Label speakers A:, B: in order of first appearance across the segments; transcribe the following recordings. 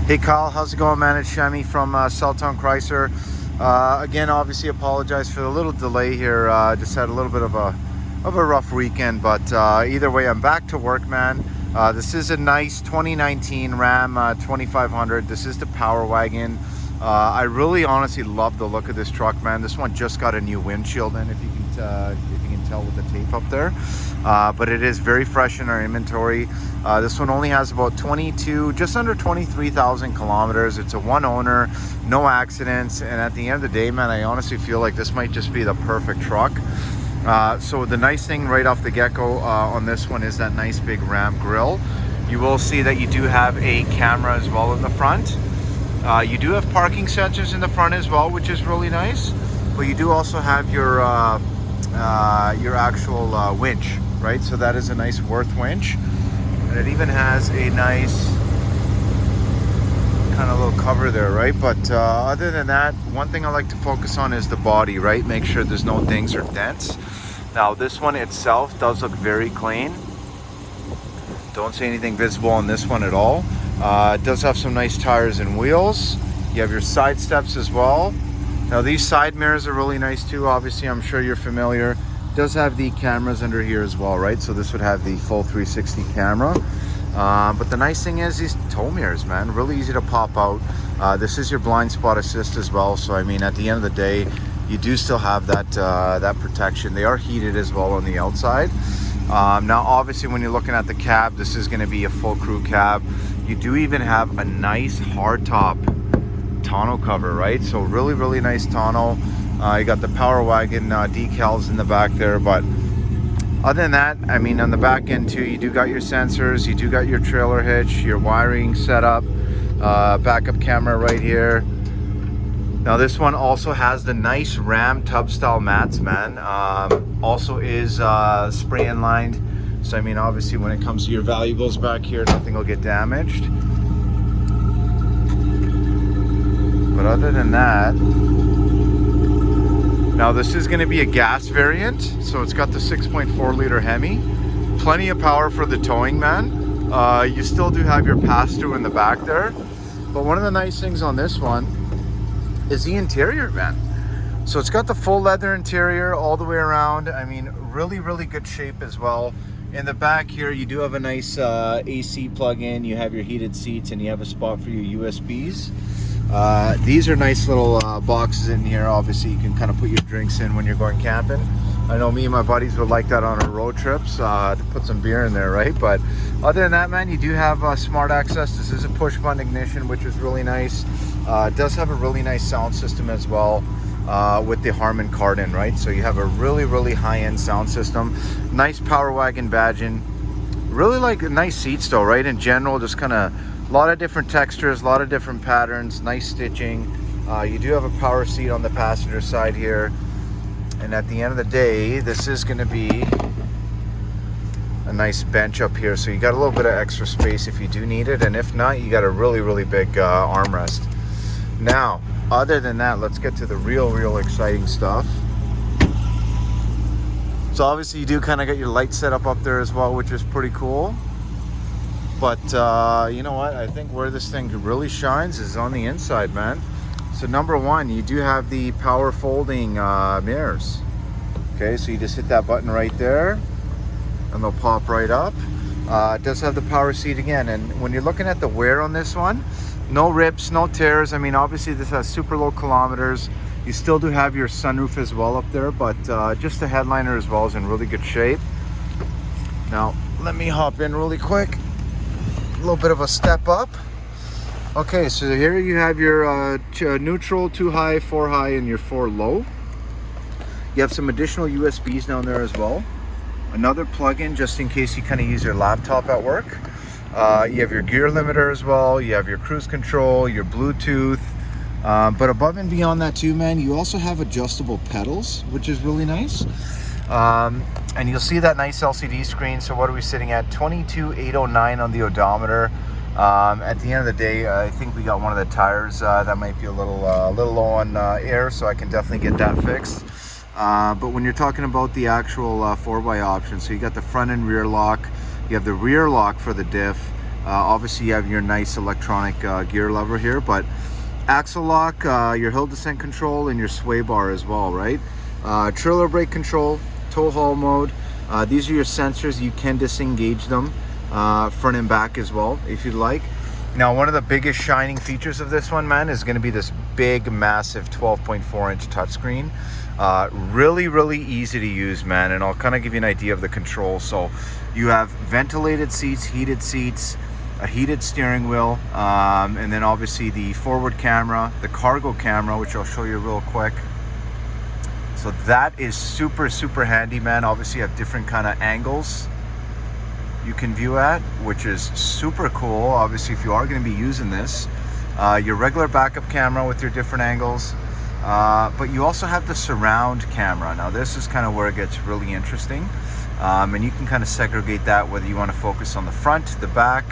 A: Hey Kyle, how's it going, man? It's Shammi from Celltown Chrysler. Again, obviously apologize for the little delay here. Just had a little bit of a rough weekend, but either way, I'm back to work, man. This is a nice 2019 Ram 2500. This is the Power Wagon. I really honestly love the look of this truck, man. This one just got a new windshield in, if you can tell with the tape up there. But it is very fresh in our inventory. This one only has about just under 23,000 kilometers. It's a one owner, no accidents, and at the end of the day, man, I honestly feel like this might just be the perfect truck. So the nice thing right off the get-go on this one is that nice big Ram grille. You will see that you do have a camera as well in the front. You do have parking sensors in the front as well, which is really nice. But you do also have your actual winch, right? So that is a nice Worth winch. And it even has a nice kind of little cover there, right? But other than that, one thing I like to focus on is the body, right? Make sure there's no dings or dents. Now this one itself does look very clean. Don't see anything visible on this one at all. It does have some nice tires and wheels. You have your side steps as well. Now these side mirrors are really nice too. Obviously, I'm sure you're familiar. It does have the cameras under here as well, right? So this would have the full 360 camera. But the nice thing is these tow mirrors, man, really easy to pop out. This is your blind spot assist as well. So I mean, at the end of the day, you do still have that protection. They are heated as well on the outside. Now obviously when you're looking at the cab, this is going to be a full crew cab. You do even have a nice hardtop tonneau cover, right? So really nice tonneau. You got the Power Wagon decals in the back there, but other than that, I mean, on the back end too, you do got your sensors, you do got your trailer hitch, your wiring set up, backup camera right here. Now this one also has the nice Ram tub style mats, man. Also is spray and lined. So I mean, obviously when it comes to your valuables back here, nothing will get damaged. But other than that, now this is going to be a gas variant. So it's got the 6.4 liter Hemi. Plenty of power for the towing, man. You still do have your pass-through in the back there. But one of the nice things on this one is the interior, man. So it's got the full leather interior all the way around. I mean, really good shape as well. In the back here, you do have a nice AC plug-in. You have your heated seats and you have a spot for your USBs. These are nice little boxes in here. Obviously, you can kind of put your drinks in when you're going camping. I know me and my buddies would like that on our road trips, to put some beer in there, right? But other than that, man, you do have smart access. This is a push-button ignition, which is really nice. It does have a really nice sound system as well. With the Harman Kardon, right? So you have a really high-end sound system. Nice Power Wagon badging. Really like nice seats though, right? In general, just kind of a lot of different textures, a lot of different patterns, nice stitching. You do have a power seat on the passenger side here. And at the end of the day, this is going to be a nice bench up here. So you got a little bit of extra space if you do need it. And if not, you got a really big armrest. Now, other than that, let's get to the real exciting stuff. So obviously you do kind of get your light set up there as well, which is pretty cool. But you know what? I think where this thing really shines is on the inside, man. So number one, you do have the power folding mirrors. Okay, so you just hit that button right there and they'll pop right up. It does have the power seat again. And when you're looking at the wear on this one, no rips, no tears. I mean, obviously this has super low kilometers. You still do have your sunroof as well up there, but just the headliner as well is in really good shape. Now, let me hop in really quick. A little bit of a step up. Okay, so here you have your neutral, 2 high, 4 high, and your 4 low. You have some additional USBs down there as well. Another plug-in just in case you kind of use your laptop at work. You have your gear limiter as well. You have your cruise control, your Bluetooth. But above and beyond that too, man, you also have adjustable pedals, which is really nice. And you'll see that nice LCD screen. So what are we sitting at? 22,809 on the odometer. At the end of the day, I think we got one of the tires that might be a little low on air, so I can definitely get that fixed. But when you're talking about the actual 4x option, so you got the front and rear lock. You have the rear lock for the diff. Obviously you have your nice electronic gear lever here, but axle lock, your hill descent control, and your sway bar as well, right? Trailer brake control, tow haul mode. These are your sensors. You can disengage them front and back as well if you'd like. Now, one of the biggest shining features of this one, man, is going to be this big, massive 12.4 inch touchscreen. Really easy to use, man, and I'll kind of give you an idea of the control. So you have ventilated seats, a heated steering wheel, and then obviously the forward camera, the cargo camera, which I'll show you real quick. So that is super handy, man. Obviously you have different kind of angles you can view at, which is super cool. Obviously, if you are going to be using this, your regular backup camera with your different angles, but you also have the surround camera. Now this is kind of where it gets really interesting, and you can kind of segregate that whether you want to focus on the front, the back.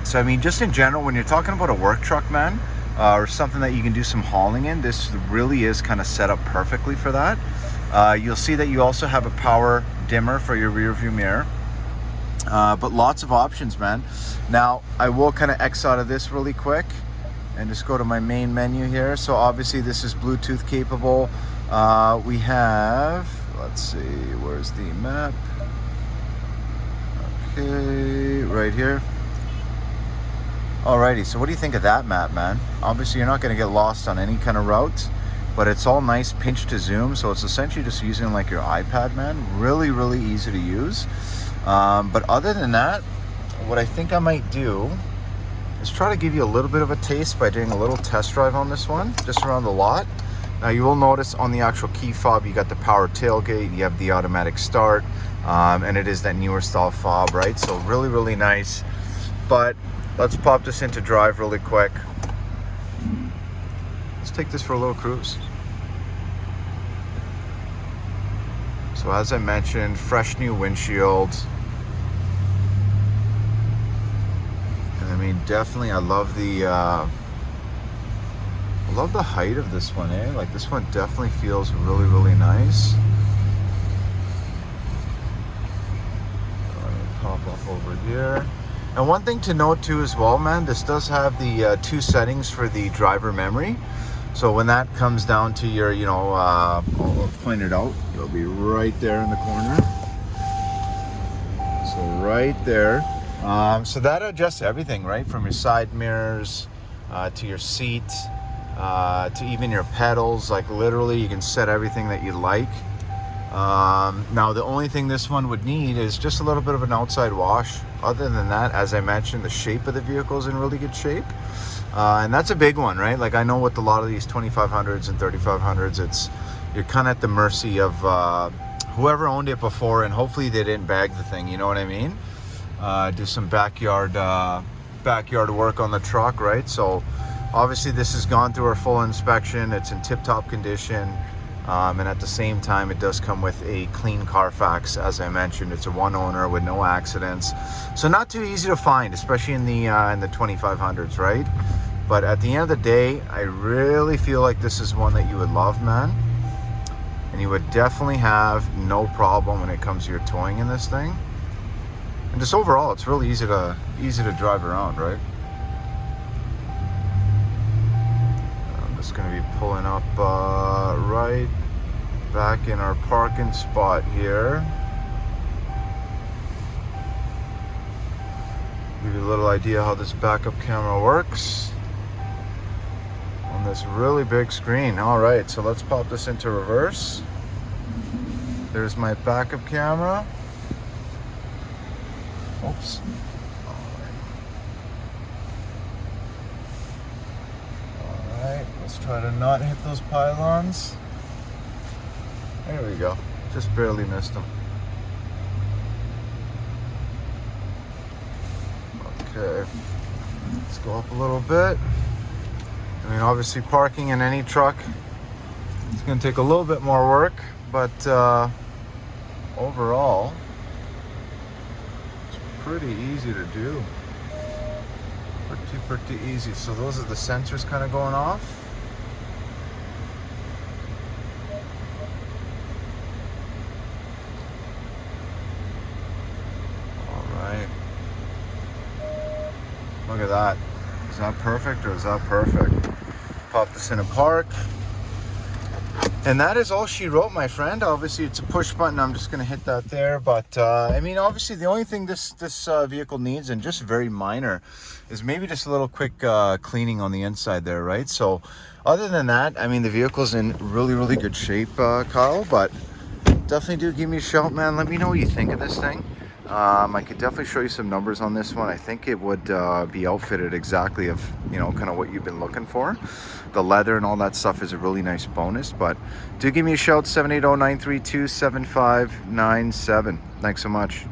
A: So I mean, just in general, when you're talking about a work truck, man, or something that you can do some hauling in, this really is kind of set up perfectly for that. You'll see that you also have a power dimmer for your rear view mirror. But lots of options, man. Now, I will kind of X out of this really quick and just go to my main menu here. So obviously this is Bluetooth capable. We have, let's see, where's the map? Okay, right here. Alrighty, so what do you think of that map, man? Obviously you're not going to get lost on any kind of route, but it's all nice pinch to zoom. So it's essentially just using like your iPad, man. Really easy to use. But other than that, what I think I might do is try to give you a little bit of a taste by doing a little test drive on this one, just around the lot. Now you will notice on the actual key fob, you got the power tailgate, you have the automatic start, and it is that newer style fob, right? So really nice. But let's pop this into drive really quick. Let's take this for a little cruise. So as I mentioned, fresh new windshield. And I mean, definitely, I love the height of this one, eh? Like this one definitely feels really nice. Let me pop up over here. And one thing to note too as well, man, this does have the 2 settings for the driver memory. So when that comes down to your, I'll point it out. It'll be right there in the corner. So right there. So that adjusts everything, right? From your side mirrors to your seat, to even your pedals. Like literally, you can set everything that you like. Now the only thing this one would need is just a little bit of an outside wash. Other than that, as I mentioned, the shape of the vehicle is in really good shape. And that's a big one, right? Like I know with a lot of these 2500s and 3500s, you're kind of at the mercy of whoever owned it before, and hopefully they didn't bag the thing, you know what I mean? Do some backyard work on the truck, right? So obviously this has gone through our full inspection. It's in tip-top condition. And at the same time, it does come with a clean Carfax. As I mentioned, it's a one owner with no accidents. So not too easy to find, especially in the 2500s, right? But at the end of the day, I really feel like this is one that you would love, man. And you would definitely have no problem when it comes to your towing in this thing. And just overall, it's really easy to drive around, right? I'm just going to be pulling up right back in our parking spot here. Give you a little idea how this backup camera works on this really big screen. All right, so let's pop this into reverse. There's my backup camera. Oops. Alright, let's try to not hit those pylons. There we go. Just barely missed them. Okay. Let's go up a little bit. I mean, obviously parking in any truck, it's going to take a little bit more work, but overall, pretty easy to do. Pretty easy. So those are the sensors kind of going off. All right. that? Is that perfect or is that perfect? Pop this in a park. And that is all she wrote, my friend. Obviously, it's a push button. I'm just going to hit that there. But, I mean, obviously, the only thing this vehicle needs, and just very minor, is maybe just a little quick cleaning on the inside there, right? So, other than that, I mean, the vehicle's in really, really good shape, Kyle. But definitely do give me a shout, man. Let me know what you think of this thing. I could definitely show you some numbers on this one. I think it would be outfitted exactly of, you know, kind of what you've been looking for. The leather and all that stuff is a really nice bonus, but do give me a shout, 780-932-7597. Thanks so much.